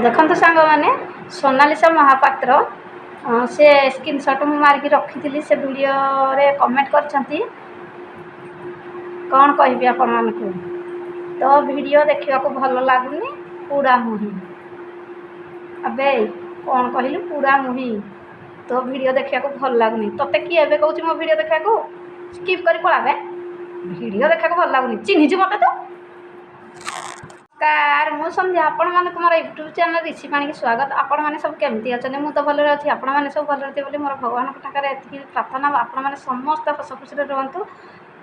देखो सांग मैंने सोनालिसा महापात्र से स्क्रीनशॉट मु मारिक रखी से वीडियो रे कमेंट करछंती कौन कहबी आपण मानकु तो वीडियो देखा भल लगुनि पूरा मुही अबे कौन कहलु पूरा मुही तो वीडियो देखा भल लगुनि तोते किए एबे कहूची मो वीडियो देखा स्किप करी पळाबे वीडियो देखा भल लगुनि चिन्हिजु मते तो नमस्कार मु संध्या आपण माने मोर यूट्यूब चैनल ऋषि पाणी की स्वागत आपण माने सब केमती अच्छा मु तो भल अच्छी आपण माने सब भल रहते मोर भगवान ठाकर एति प्रार्थना आपण माने समस्त हस खुशी रुहतु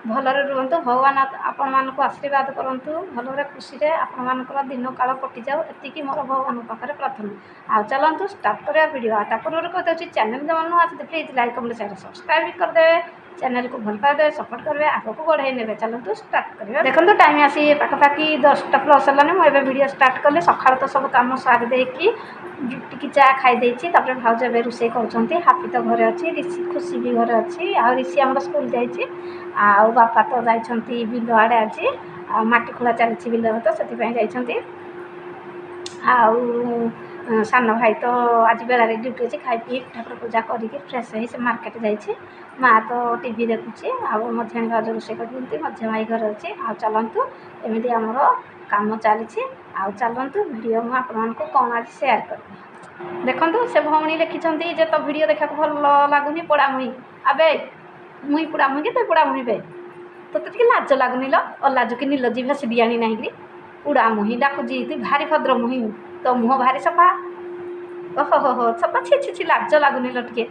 भलरे रुहतु भगवान आपण मानक आशीर्वाद करंतु भलरे खुशी रे आपण मानकर दिन काल कटि जाऊ एति मोर भगवान पाखरे प्रार्थना आ चलंतु स्टार्ट करिया वीडियो आ पूर्व कहते चैनल जमन आज please like comment share subscribe कर दे चैनल को भल पाए सपोर्ट करेंगे आगे को बढ़ाई ने चलते स्टार्ट करेंगे देखो टाइम आसी पाखापाखि 10टा प्लस है मुझे वीडियो स्टार्ट कले सका तो सब कम सारी देकी टी चा खाई भाज ए रोसे कर हापी तो घरे अच्छी ऋषि खुशी भी घरे अच्छी आ ऋषि आम स्कूल जाइए आउ बापा तो जाइए बिल आड़े आज मटी खोला चली बिल तो से सान भाई तो आज बेलार ड्यूटी अच्छी खाई पी ठाकुर पूजा करके फ्रेश हो मार्केट जाइए माँ तो टीवी देखुची आउ मझा भाज रोसे कर मझा माई घर अच्छे आ चलतु एमती आमर कम चली आउ चलतु वीडियो मुझे आपको कौन आज सेयार कर देखु से भौणी लिखिं जे तो वीडियो देखा भल लगुनि पोड़ा मुही अबे मुई पोड़ा मुही तो पोड़ा मुही बे तो लाज लगुनि लाजु कि नील जी भेसी आनी ना पोड़ा मुही डाकुची तु भारी भद्र मुही तो मुह भारी सफा ओहो हो सफा छी छी लाज लगुनि टे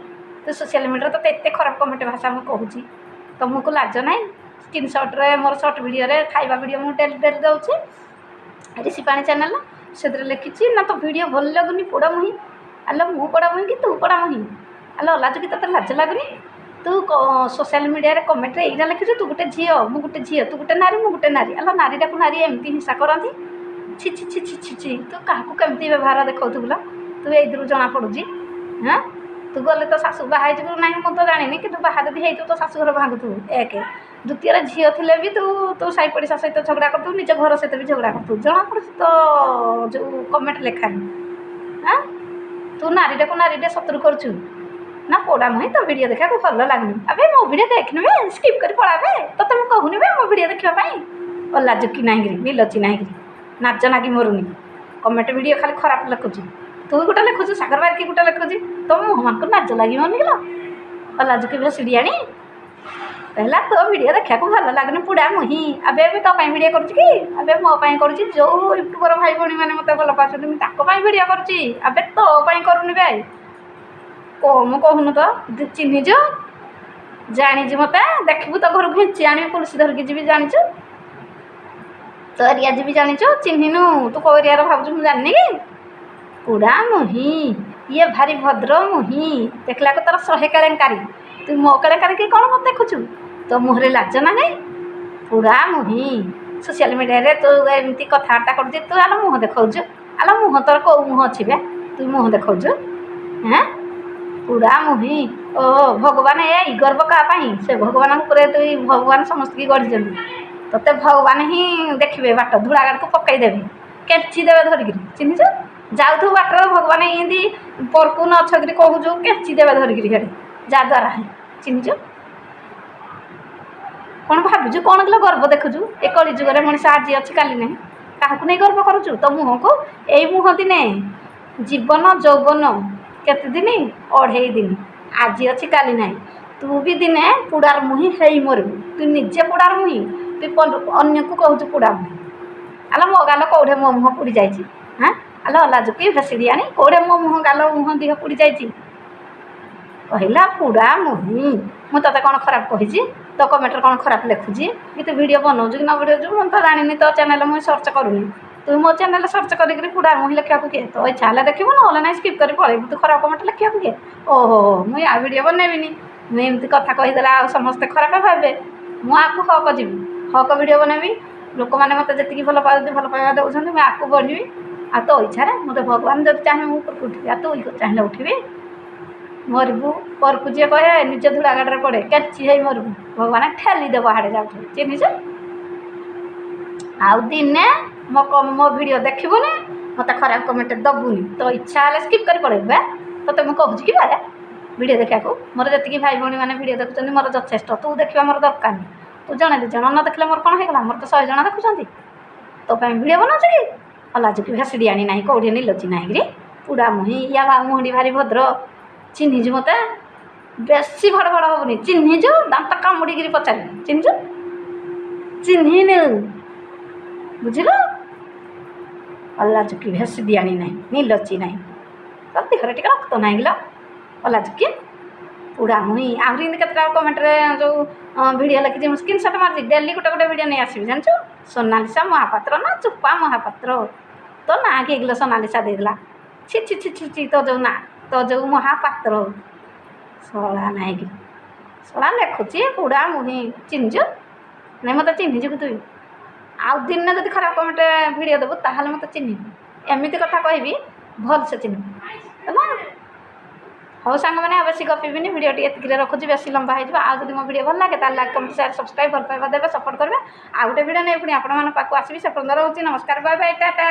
तो सोशल मीडिया तो एत खराब कमेंट भाषा मुझे कहूँ तुमको लाज ना स्क्रीनशॉट रे मोर शॉर्ट वीडियो रे खाଇବା वीडियो मुझे डेली डेली दूसरी ऋषि पाणी चैनल से लिखी ना तो वीडियो भल लगुनि पोड़ा मुही आलो मु पोड़ा मुही कि तू पोड़ा मुही आलो लाज कि ते लाज लगुनि तू सोशल मीडिया रे कमेंट रे एइना लिखिछु तू गोटे झील मु गोटे झील तू गोटे नारी मु गोटे नारी आलो नारीटा को नारी एमती हिंसा करती छी छी छी छी छी छी तू क्या केमती व्यवहार देखा तू एइदरू जना पड़ुची हाँ तू गले तो शाशु बाहर ना मुझे तो जानी कि बाहर जब हो तो शाशुघर भांगुथु एक द्वितीय झील थे भी तू तू साई पड़िशा सहित झगड़ा करूँ निज घर सहित भी झगड़ा करूँ जना पड़ू तो जो कमेंट लेखा हाँ तू नारीटा को नारीटे शत्रु करछु ना पोड़ा मुही तो वीडियो देखा भल लगुनि अबे मो वीडियो देखने स्किप कर पड़ाबे तो तुम कहूनी बे मो वीडियो देखापी ओला जुकी ना बिलची ना नाच नागी मरुनी कमेंट वीडियो खाली खराब लिखुची तू गोटे लिखुचु सागर बारिकी गोटे लिखुची तो मुँह मान को नाच लगे निकल ओला जुकी भेसी आनी पहला तो वीडियो देखा भल लगुनि पोड़ा मुही अबे भी तो वीडियो करुँची अबे मो करुँची जो यूट्यूबर भाई भाई मैंने मत भल पाते मुझे वीडियो करुँची अबे तो करुनी बे कम कहून तो चिन्हिज जानी मत देखू तो घर घेची आनी पुलिस धरिकी जी जाचु तो एरिया जी जाचु चिन्हनु तू कौ एरिया भावुँ मुझे जानी कि पोड़ा मुही ये भारी भद्र मुही देखला को तार 100 केलेंकारी तू मो केलेंकारी कि कौन मत देखुचु तो मुहरे लाज ना नहीं पोड़ा मुही सोशल मीडिया रे तू एमती कथबार्ता कर तू आलो मुँह देखा आलो मुँह तोर कौ मुँह अच्छी बे तू मुँह देखा हाँ पोड़ा मुही ओ भगवान ए गर्व क्या से भगवान तु भगवान समस्त की गढ़ी तोते भगवान ही देखिए बाट धूलागाड़ को पकईदेवी केची देवे धरिकी चिन्हिच जाऊ बाटर भगवान इं परकु न अच्छी कहूँ केची देवे धरिकी जद्वारा चिन्हिच कौन भावुँ कौन कल गर्व देखुचु ए कली जुगे मनीष आज अच्छी काली ना क्या नहीं गर्व करुचु तो मुँह को यही मुँह दिने जीवन यौवन केते दिन 2.5 दिन आज अच्छी काली ना तू भी दिने पोड़ार मुही है मरबू तू निजे पोड़ार मुही तू अन्य को कहूँ पोड़ा मुही आलो मो गाल कौड़े मो मुँह पोड़ी जाइए हाँ आलो लाजुकी भेसी आनी कौड़े मो मुँह गाल मुँह देह पोड़ी जाइए कहला पोड़ा मुही मुझे कौन खराब कही तो कमेंट कौन खराब लिखुची कि तू वीडियो बनाऊ कि न बनाऊ मुझे तो जानी तो चैनल मुझे सर्च करूनी तू मो चैनल सर्च कर पोड़ा मुही लिखा किए तो इच्छा है देखू ना ना स्किप कर पड़े तू खराब कमेंट लिखा किए ओहो मुझे आ वीडियो बनैबिनी मुझे एमती कथा कहीदेला समस्ते खराब भावे मुझे हक जी हक वीडियो बनैबी लोक मैंने मत जी भल पाइबा दौरान मुझे आगे बढ़ी आ तो इच्छा मत भगवान जब चाहे मुझे उठे तू चाहे उठबी मरबू परकु जी कहे निज धूलागाड़ पड़े केची है मरबू भगवान ठेली देव हाड़े जाऊ चिन्हिच आउ दिने मो वीडियो देखबुनि ମୋତେ ଖରାପ କମେଣ୍ଟ ଦେବୁନି। ତୋ ଇଚ୍ଛା ହେଲେ ସ୍କିପ୍ କରି ପଳେଇବୁ। ତୋତେ ମୁଁ କହୁଛି କି ବାରେ ଭିଡ଼ିଓ ଦେଖିବାକୁ। ମୋର ଯେତିକି ଭାଇ ଭଉଣୀମାନେ ଭିଡ଼ିଓ ଦେଖୁଛନ୍ତି ମୋର ଯଥେଷ୍ଟ। ତୁ ଦେଖିବା ମୋର ଦରକାର ନାହିଁ। ତୁ ଜଣେ ଦୁଇ ଜଣ ନ ଦେଖିଲେ ମୋର କ'ଣ ହେଇଗଲା? ମୋର ତ 100 ଜଣ ଦେଖୁଛନ୍ତି। ତୋ ପାଇଁ ଭିଡ଼ିଓ ବନାଉଛି କି? ଅଲାଜୁକି ଭାସିଡ଼ି ଆଣି ନାହିଁ କେଉଁଠି ନିଲଜି ନାହିଁକିରି ପୁଡ଼ା ମୁହିଁ ୟା ମୁହଁଟି ଭାରି ଭଦ୍ର। ଚିହ୍ନିଛୁ ମୋତେ? ବେଶୀ ଭଡ଼ ଭଡ଼ ହେବୁନି। ଚିହ୍ନିଛୁ? ଦାନ୍ତ କାମୁଡ଼ିକିରି ପଚାରିବି। ଚିହ୍ନିଛୁ? ଚିହ୍ନିନୁ ବୁଝିଲୁ? ଅଲାଜୁକି ଭାସିଡ଼ି ଆଣି ନାହିଁ ନିଲଜି ନାହିଁ। ତୋ ଦେହରେ ଟିକେ ରକ୍ତ ନାହିଁ କିଲୋ ଅଲାଜୁକି ପୁଡ଼ା ମୁହିଁ। ଆହୁରି ଏମିତି କେତେଟା କମେଣ୍ଟରେ ଯେଉଁ ଭିଡ଼ିଓ ଲେଖିଛି ମୁଁ ସ୍କ୍ରିନଶଟ୍ ମାରିଛି। ଡେଲି ଗୋଟେ ଗୋଟେ ଭିଡ଼ିଓ ନେଇ ଆସିବି ଜାଣିଛୁ? ସୋନାଲିସା ମହାପାତ୍ର ନା ଚୁପା ମହାପାତ୍ର? ତୋ ନାଁ କିଏ କିଲୋ ସୋନାଲିସା ଦେଇଦେଲା? ଛି ଛି ଛି ଛି ଛି ତୋ ଯେଉଁ ନାଁ ତୋ ଯେଉଁ ମହାପାତ୍ର ଶଳା ନାହିଁ କି ଶଳା ଲେଖୁଛି ପୁଡ଼ା ମୁହିଁ। ଚିହ୍ନିଛୁ? ନାଇଁ ମୋତେ ଚିହ୍ନିଛୁ କି ତୁ? ଆଉ ଦିନେ ଯଦି ଖରାପ କମେଣ୍ଟ ଭିଡ଼ିଓ ଦେବୁ ତାହେଲେ ମୋତେ ଚିହ୍ନିବୁ। ଏମିତି କଥା କହିବି ଭଲସେ ଚିହ୍ନିବୁ ହେଲା। ହଉ ସାଙ୍ଗମାନେ ଆଉ ବେଶୀ ଗପିବିନି। ଭିଡ଼ିଓଟି ଏତିକିରେ ରଖୁଛି। ବେଶୀ ଲମ୍ବା ହେଇଯିବ। ଆଉ ଯଦି ମୋ ଭିଡ଼ିଓ ଭଲ ଲାଗେ ତାହେଲେ ଲାଇକ୍ କମେଣ୍ଟ ସେୟାର ସବସ୍କ୍ରାଇବ୍ ଭଲ ପାଇବା ଦେବେ ସପୋର୍ଟ କରିବେ। ଆଉ ଗୋଟେ ଭିଡ଼ିଓ ନେଇ ପୁଣି ଆପଣମାନଙ୍କ ପାଖକୁ ଆସିବି। ସେ ପର୍ଯ୍ୟନ୍ତ ରହୁଛି। ନମସ୍କାର ବାଏ ବାଏ ଟାଟା।